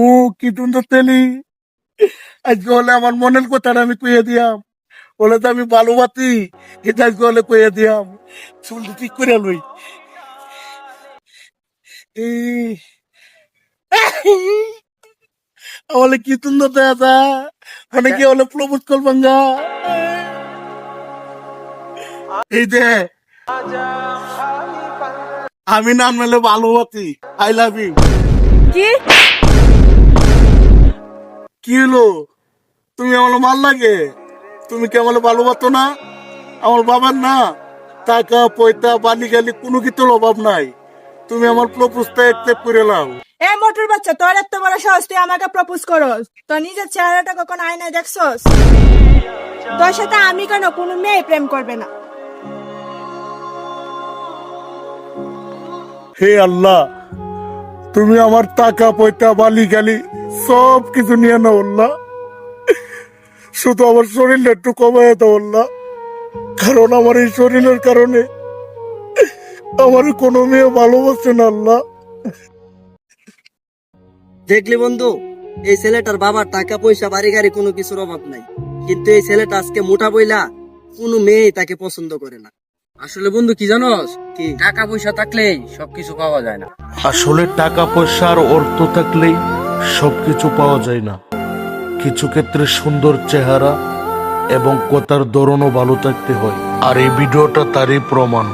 ও কি সুন্দর তেলি, আজকে হলে আমার মনের কথাটা আমি কইয়া দিয়াম, বলে তো আমি ভালোবাসি, এটা আজকে হলে কইয়া দিয়াম। চুলটা ঠিক করে লই। এই বলে কি সুন্দর দেখা যায়, মানে কি হলে প্রপোজ করবাঙ্গা। এই যে আমি নাম মেলে ভালোবাসি, আই লাভ ইউ। কি? কি হলো, তুমি আমার ভাল লাগে? তুমি কি আমার ভালোবাসো না? আমার বাবার না টাকা পয়সা বালি গালি কোনো কিছুর অভাব নাই, তুমি আমার প্রপোজটা অ্যাকসেপ্ট করে নাও। এ মোটর বাচ্চা, তোর এত বড় সাহস, তুই আমাকে প্রপোজ করস? তোর নিজের চেহারাটা কখন আয়নায় দেখছস? তোর সাথে আমি কেন, কোনো মেয়ে প্রেম করবে না। হে আল্লাহ, তুমি আমার টাকা পয়সা বালি গালি সব কিছু নিয়ে নাও আল্লাহ, শুধু আমার শরীরটা একটু কমায় দাও আল্লাহ, কারণ আমার এই শরীরের কারণে আমার কোনো মেয়ে ভালোবাসে না আল্লাহ। দেখলি বন্ধু, এই ছেলেটার বাবার টাকা পয়সা বাড়ি গাড়ি কোনো কিছুর অভাব নাই, কিন্তু এই ছেলেটা আজকে মোটা বইলা কোনো মেয়ে তাকে পছন্দ করে না। আসলে বন্ধু কি জানোস, কি? টাকা পয়সা থাকলেই সবকিছু পাওয়া যায় না। আসলে টাকা পয়সা আর অর্থ থাকলেই সবকিছু পাওয়া যায় না, কিছু ক্ষেত্রে সুন্দর চেহারা এবং কথার ধরনও ভালো থাকতে হয়, আর এই ভিডিওটা তারই প্রমাণ।